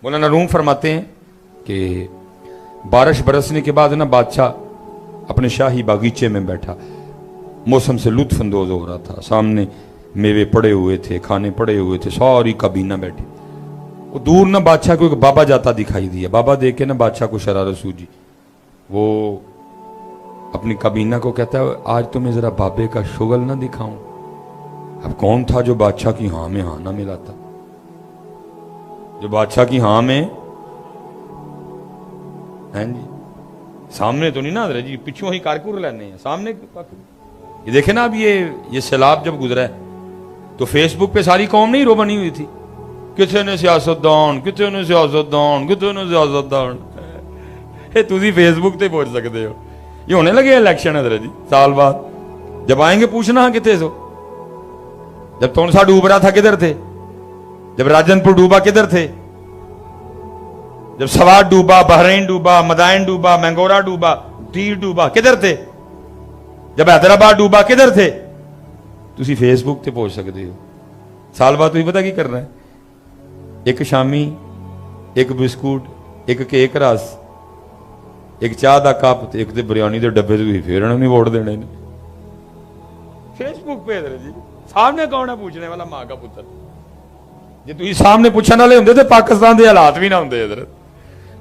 मौलाना room फरमाते हैं कि बारिश बरसने के बाद ना बादशाह अपने शाही बागीचे में बैठा, मौसम से लुत्फ अंदोज हो रहा था। सामने मेवे पड़े हुए थे, खाने पड़े हुए थे, सारी काबीना बैठी। वो दूर ना बादशाह को एक बाबा जाता दिखाई दिया। बाबा देख के ना बादशाह को शरारत सूझी। वो अपनी काबीना को कहता है, आज तुम्हें जरा बाबे का शुगल ना दिखाऊं। अब कौन था जो बादशाह की हाँ में हाँ ना मिलाता, जो बादशाह की हाँ में हैं जी, सामने तो नहीं ना जी, पिछू ही कारकुर लेने हैं, सामने ये देखे ना। अब ये सैलाब जब गुजरा है तो फेसबुक पे सारी कौम नहीं रो बनी हुई थी, किथे ने सियासतदान, किथे ने सियासतदान, किथे ने सियासतदान। तुसी फेसबुक ते पहुंच सकते हो। ये होने लगे इलेक्शन है जी, साल बाद जब आएंगे पूछना किथे सो। जब तोनसा डूब रहा था किधर थे, जब राजनपुर डूबा किधर थे, जब सवात डूबा, बहरीन डूबा, मदाइन डूबा, मैंगोरा डूबा, तीर डूबा, किधर थे, जब हैदराबाद डूबा किधर थे। तुसी फेसबुक ते पहुंच सकते हो। साल बाद तुझे पता की करना है, एक शामी, एक बिस्कुट, एक केक रस, एक चाह का कप, एक ते बिरयानी के डब्बे तुझे फिर नहीं वोट देने ने। फेसबुक पे जी सामने कौन है पूछने वाला, मां का पुत्र। जे तुम सामने पूछने वाले होंगे तो पाकिस्तान के हालात भी ना होंगे। इधर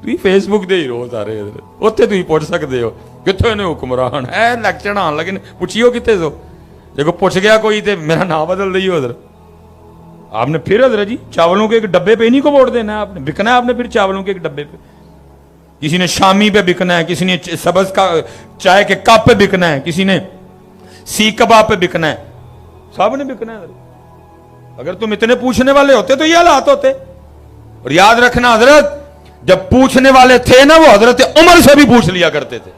तुम फेसबुक दे हीरो सारे, इधर उत्थे तुम पूछ सकते हो कितने ने हुक्मरान है। इलेक्शन आन लगे पूछियो कितने सो, जो पूछ गया कोई तो मेरा नाम बदल दियो। उधर आपने फिर इधर जी चावलों के एक डब्बे पे नहीं को वोट देना है, आपने बिकना है। आपने फिर चावलों के एक डब्बे पे, किसी ने शामी पे बिकना है, किसी ने सब्ज का चाय के कप पे बिकना है, किसी ने सीख कबाब पे बिकना है, सब ने बिकना है। अगर तुम इतने पूछने वाले होते तो ये हालात होते। और याद रखना हजरत, जब पूछने वाले थे ना, वो हजरत उमर से भी पूछ लिया करते थे।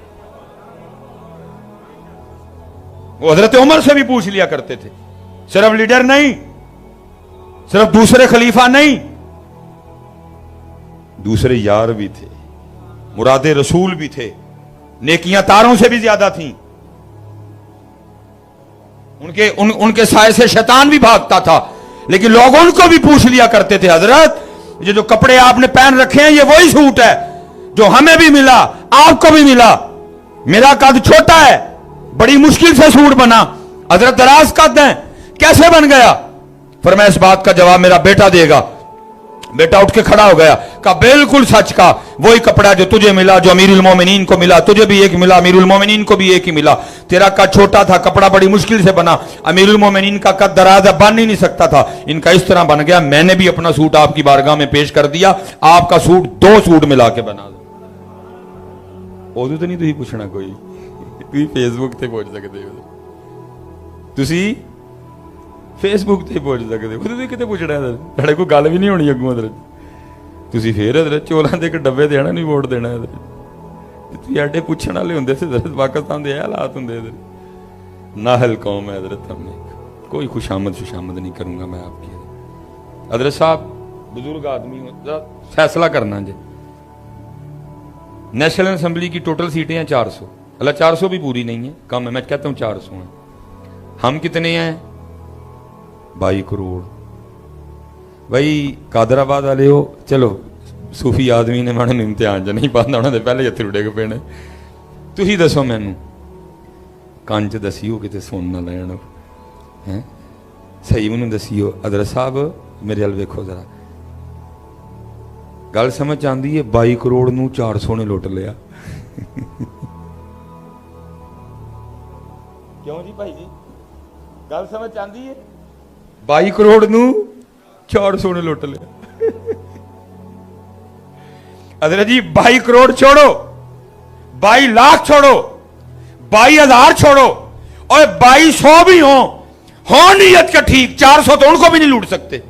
वो हजरत उमर से भी पूछ लिया करते थे। सिर्फ लीडर नहीं, सिर्फ दूसरे खलीफा नहीं, दूसरे यार भी थे, मुरादे रसूल भी थे, नेकियां तारों से भी ज्यादा थीं। उनके साए से शैतान भी भागता था, लेकिन लोग उनको भी पूछ लिया करते थे, हजरत ये जो कपड़े आपने पहन रखे हैं ये वही सूट है जो हमें भी मिला, आपको भी मिला। मेरा कद छोटा है, बड़ी मुश्किल से सूट बना, हजरत दराज कद है, कैसे बन गया? फरमाया इस बात का जवाब मेरा बेटा देगा। बेटा उठ के खड़ा हो गया, कहा बिल्कुल सच का, वही कपड़ा जो तुझे मिला, जो अमीरुल मोमिनीन को मिला, तुझे भी एक मिला, अमीरुल मोमिनीन को भी एक ही मिला। तेरा कद छोटा था, कपड़ा बड़ी मुश्किल से बना, अमीरुल मोमिनीन का कद दराज बन ही नहीं सकता था, इनका इस तरह बन गया। मैंने भी अपना सूट आपकी बारगाह में पेश कर दिया, आपका सूट 2 सूट मिला के बना दो। उदू तो नहीं तुझे पूछना कोई, तुझे फेसबुक से पहुंच सकते हो, तुझे फेसबुक से पहुंच सकते हो। तुझे कितने पूछना है, साढ़े कोई गल भी नहीं होनी अगों। इधर तुझे फिर इधर चोलों के एक डब्बे देना नहीं वोट देना। इधर तुझे एडे पूछने वाले होंगे इधर पाकिस्तान के हालात होंगे। इधर नाहल कौम है। हजरत हमने कोई खुशामद शुशामद नहीं करूंगा मैं आपकी। हजरत साहब बुजुर्ग आदमी हो, फैसला करना जी। नेशनल असेंबली की टोटल सीटें हैं 400। अल्लाह 400 भी पूरी नहीं है, कम है, मैं कहता हूँ 400 हैं। हम कितने हैं? 22 करोड़। भाई कादराबाद वाले हो, चलो सूफी आदमी ने मैंने इम्तिहान च नहीं पाता, उन्होंने पहले हथ रुड़े पेने। तुसी दसो मैनू, कान च दसियो किते सुन ना लैन है, सही मैनू दसियो। हजरत साहब मेरे हल वेखो जरा, गल समझ आती है? 22 करोड़ नू 400 ने लुट लिया। क्यों जी भाई जी, गल समझ आती है? 22 करोड़ नू 400 ने लुट लिया। हजरत जी 22 करोड़ छोड़ो, 22 लाख छोड़ो, 22,000 छोड़ो, और 2200 भी हो नीयत का ठीक, 400 तो उनको भी नहीं लूट सकते।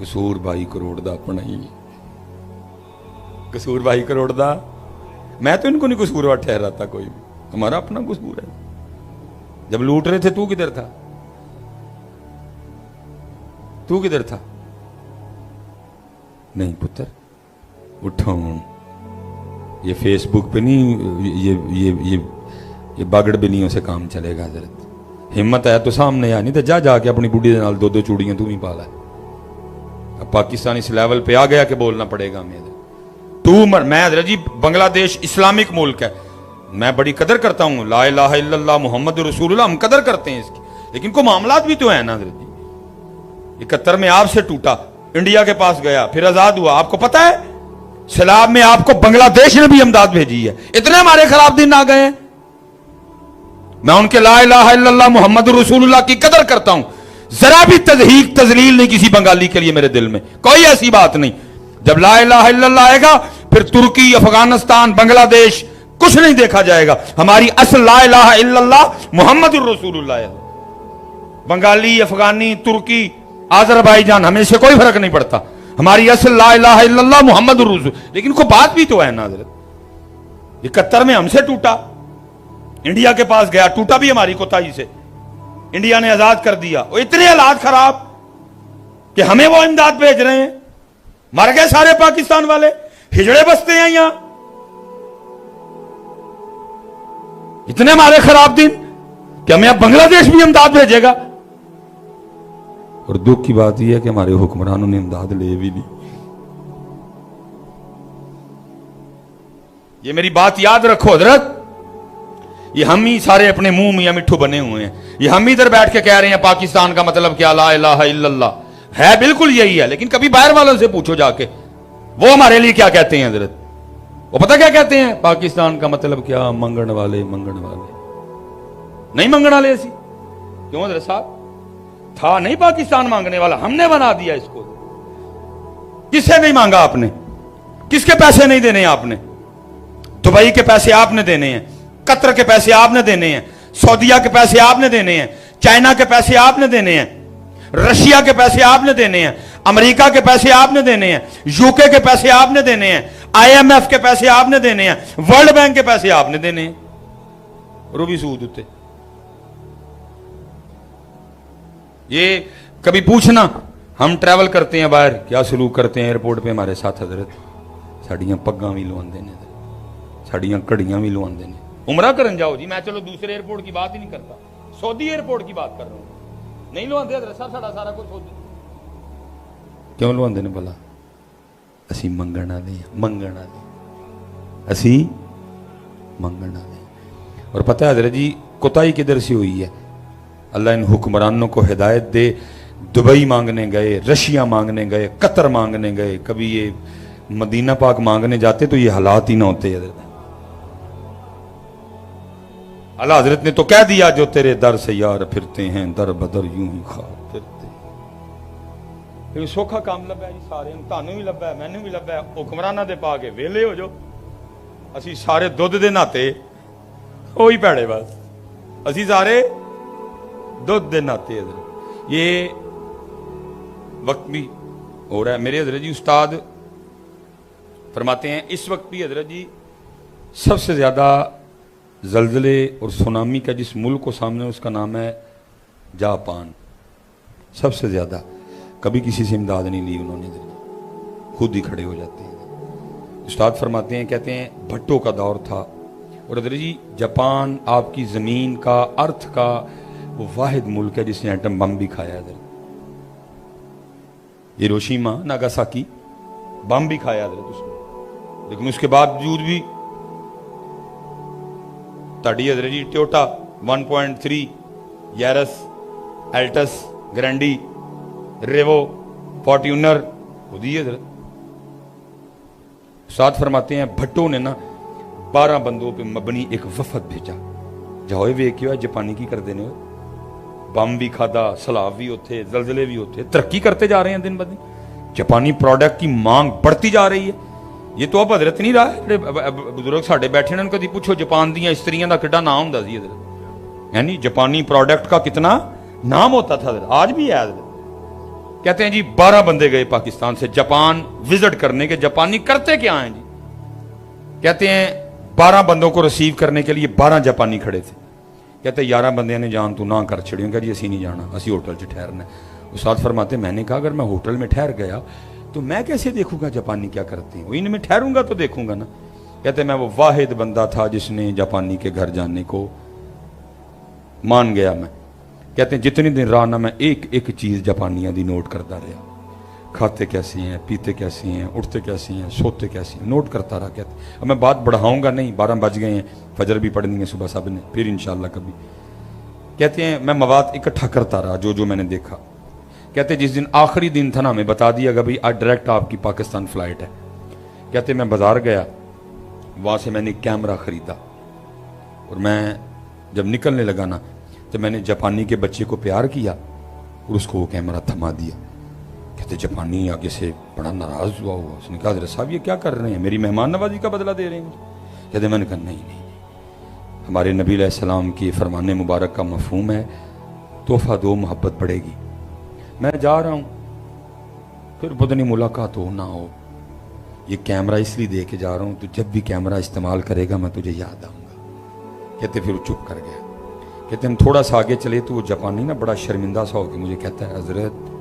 कसूर 22 करोड़ का अपना ही, कसूर 22 करोड़ का। मैं तो इनको नहीं कसूरवार ठहराता कोई भी, हमारा अपना कसूर है। जब लूट रहे थे तू किधर था? तू किधर था? नहीं पुत्र उठो, ये फेसबुक पे नहीं, ये बागड़ बिल्लियों से काम चलेगा। हजरत हिम्मत है तो सामने आ, नहीं तो जा जाके अपनी बुढ़ी दे नाल 2-2 चूड़ियां तू भी पा लै। अब पाकिस्तान इस लेवल पे आ गया कि बोलना पड़ेगा हमें। मैं हजरत जी बांग्लादेश इस्लामिक मुल्क है, मैं बड़ी कदर करता हूँ, ला इलाहा इल्लल्लाह मुहम्मद रसूलुल्लाह, हम कदर करते हैं इसकी, लेकिन को मामलात भी तो है ना हजरत जी। 71 में आपसे टूटा, इंडिया के पास गया, फिर आजाद हुआ। आपको पता है सैलाब में आपको बांग्लादेश ने भी इमदाद भेजी है। इतने हमारे खराब दिन आ गए हैं। मैं उनके ला इलाहा इल्लल्लाह मुहम्मद रसूलुल्लाह की कदर करता हूं, जरा भी तजहीक तजलील नहीं किसी बंगाली के लिए मेरे दिल में, कोई ऐसी बात नहीं। जब ला इलाहा इल्लल्लाह आएगा फिर तुर्की, अफगानिस्तान, बांग्लादेश कुछ नहीं देखा जाएगा। हमारी असल ला इलाहा इल्लल्लाह मुहम्मद रसूलुल्लाह है। बंगाली, अफगानी, तुर्की, आजरबाईजान, हमें से कोई फर्क नहीं पड़ता। हमारी असल ला इलाहा इल्लल्लाह मुहम्मद रसूल। लेकिन कोई बात भी तो है ना हजरत, 71 में हमसे टूटा, इंडिया के पास गया, टूटा भी हमारी कोताही से, इंडिया ने आजाद कर दिया। और इतने हालात खराब कि हमें वो इमदाद भेज रहे हैं। मर गए सारे पाकिस्तान वाले, हिजड़े बसते हैं यहां। इतने हमारे खराब दिन कि हमें अब बांग्लादेश भी इमदाद भेजेगा। और दुख की बात यह है कि हमारे हुक्मरानों ने इमदाद ले भी ली। ये मेरी बात याद रखो हजरत, ये हम ही सारे अपने मुंह मियां मिट्ठू बने हुए हैं। ये हम इधर बैठ के कह रहे हैं पाकिस्तान का मतलब क्या, ला इलाहा इल्लल्लाह है, बिल्कुल यही है। लेकिन कभी बाहर वालों से पूछो जाके वो हमारे लिए क्या कहते हैं हजरत। वो पता क्या कहते हैं, पाकिस्तान का मतलब क्या, मंगण वाले, मंगण वाले। नहीं मंगण वाले ऐसी क्यों हजरत साहब, था नहीं पाकिस्तान मांगने वाला, हमने बना दिया इसको। किससे नहीं मांगा आपने, किसके पैसे नहीं देने आपने? दुबई के पैसे आपने देने हैं, कतर के पैसे आपने देने हैं, सऊदीया के पैसे आपने देने हैं, चाइना के पैसे आपने देने हैं, रशिया के पैसे आपने देने हैं, अमेरिका के पैसे आपने देने हैं, यूके के पैसे आपने देने हैं, IMF के पैसे आपने देने हैं, वर्ल्ड बैंक के पैसे आपने देने हैं। रूबी सूद उत्ते ये कभी पूछना, हम ट्रैवल करते हैं बाहर, क्या सलूक करते हैं एयरपोर्ट पे हमारे साथ हजरत। साड़ियां पग्गां भी लुआंदे ने, साड़ियां घड़ियां भी लुआंदे ने। उमरा करन जाओ जी, मैं चलो दूसरे एयरपोर्ट की बात ही नहीं करता, सऊदी एयरपोर्ट की बात कर रहा हूं। नहीं लुआंदे हजरत साहब, साड़ा सारा कुछ सऊदी। क्यों लुआंदे ने भला? असी मंगण वाले, मंगण वाले, असी मंगण वाले। और पता है हजरत जी कोताही किधर से हुई है? अल्लाह इन हुक्मरानों को हिदायत दे, दुबई मांगने गए, रशिया मांगने गए, कतर मांगने गए, कभी ये मदीना पाक मांगने जाते तो ये हालात ही ना होते हजरत। अल्लाह हजरत ने तो कह दिया, जो तेरे दर से यार फिरते हैं दर बदर यूं ही खा फिरते। फिर सौखा काम लभा जी सारे, तानू भी लभा, मैनू भी लभा, हुक्मराना दे पा के वेले हो जो। असी सारे दुध दे नाते ही भैड़े, बस असी सारे दुध दे नाते। ये वक्त भी हो रहा है। मेरे हजरत जी उस्ताद फरमाते हैं इस वक्त भी हजरत जी सबसे ज्यादा जल्जले और सुनामी का जिस मुल्क को सामने, उसका नाम है जापान। सबसे ज्यादा कभी किसी से इमदाद नहीं ली उन्होंने, खुद ही खड़े हो जाते हैं। उस्ताद फरमाते हैं, कहते हैं भट्टों का दौर था, और हजरत जी जापान आपकी जमीन का, अर्थ का वो वाहिद मुल्क है जिसने एटम बम भी खाया है। हिरोशिमा नागासाकी बम भी खाया हजरत उसने, लेकिन उसके बावजूद भी ताड़ी हजरत जी टोयोटा 1.3, यारस, एल्टस, ग्रैंडी, रेवो, फॉर्ट्यूनर खुद ही हजरत। साथ फरमाते हैं भट्टो ने ना 12 बंदों पे मबनी एक वफद भेजा, जाओ वेख्यो जापानी की कर देने, बम भी खादा, सलाब भी होते, जलजले भी होते, तरक्की करते जा रहे हैं दिन ब दिन, जापानी प्रोडक्ट की मांग बढ़ती जा रही है। ये तो अब हजरत नहीं रहा है, बुजुर्ग साढ़े बैठे ने कभी पूछो जापान दी स्त्रियों का कितना नाम होता सी हजरत, यानी जापानी प्रोडक्ट का कितना नाम होता था हजरत, आज भी है हजरत। कहते हैं जी 12 बंदे गए पाकिस्तान से जापान विजिट करने के, जापानी करते क्या हैं जी? कहते हैं 12 बंदों को रिसीव करने के लिए 12 जापानी खड़े थे। कहते 11 बंदे ने जान तू ना कर छड़ियों, कह जी असी नहीं जाना, असी होटल च ठहरना। उस्ताद फरमाते मैंने कहा अगर मैं होटल में ठहर गया तो मैं कैसे देखूंगा जापानी क्या करते हैं, इनमें ठहरूंगा तो देखूंगा ना। कहते मैं वो वाहिद बंदा था जिसने जापानी के घर जाने को मान गया। मैं कहते हैं जितने दिन रहा ना, मैं एक एक चीज जापानियों की नोट करता रहा। کھاتے کیسے ہیں, پیتے کیسے ہیں, اٹھتے کیسے ہیں, سوتے کیسے ہیں, نوٹ کرتا رہا. کہتے اب میں بات بڑھاؤں گا نہیں, 12 بج گئے ہیں, فجر بھی پڑھنی ہے صبح سب نے, پھر انشاءاللہ کبھی. کہتے ہیں میں مواد اکٹھا کرتا رہا جو میں نے دیکھا. کہتے جس دن آخری دن تھا نا, ہمیں بتا دیا کہ بھائی آج ڈائریکٹ آپ کی پاکستان فلائٹ ہے. کہتے میں بازار گیا, وہاں سے میں نے کیمرہ خریدا, اور میں جب نکلنے لگا نا تو میں نے جاپانی کے بچے کو پیار کیا اور اس کو وہ کیمرہ تھما دیا. کہتے جاپانی آگے سے بڑا ناراض ہوا. اس نے کہا حضرت صاحب یہ کیا کر رہے ہیں, میری مہمان نوازی کا بدلہ دے رہے ہیں. کہتے میں نے کہا نہیں, ہمارے نبی علیہ السلام کی فرمان مبارک کا مفہوم ہے تحفہ دو محبت بڑھے گی. میں جا رہا ہوں, پھر پتہ نہیں ملاقات ہو نہ ہو, یہ کیمرہ اس لیے دے کے جا رہا ہوں تو جب بھی کیمرہ استعمال کرے گا میں تجھے یاد آؤں گا. کہتے پھر وہ چپ کر گیا. کہتے ہم تھوڑا سا آگے چلے تو وہ جاپانی نا بڑا شرمندہ سا ہو کے مجھے کہتا ہے حضرت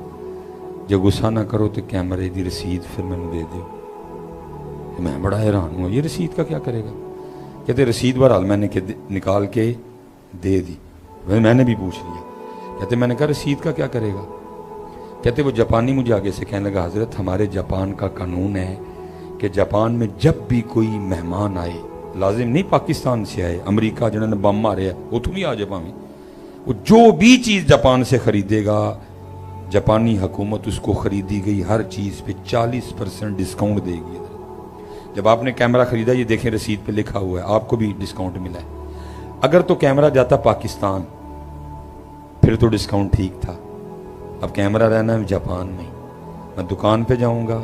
جب غصہ نہ کرو تو کیمرے دی رسید پھر میں نے دے دیو. میں بڑا حیران ہوں, یہ رسید کا کیا کرے گا. کہتے رسید بہرحال میں نے نکال کے دے دی. میں نے بھی پوچھ لیا. کہتے میں نے کہا رسید کا کیا کرے گا. کہتے وہ جاپانی مجھے آگے سے کہنے لگا حضرت ہمارے جاپان کا قانون ہے کہ جاپان میں جب بھی کوئی مہمان آئے, لازم نہیں پاکستان سے آئے, امریکہ جنہوں نے بم مارے ہے وہ تم ہی آ جاپان میں, وہ جو بھی چیز جاپان سے خریدے گا جاپانی حکومت اس کو خریدی گئی ہر چیز پہ 40% ڈسکاؤنٹ دے گی. جب آپ نے کیمرہ خریدا یہ دیکھیں رسید پہ لکھا ہوا ہے آپ کو بھی ڈسکاؤنٹ ملا ہے. اگر تو کیمرہ جاتا پاکستان پھر تو ڈسکاؤنٹ ٹھیک تھا, اب کیمرہ رہنا ہے جاپان میں, میں دکان پہ جاؤں گا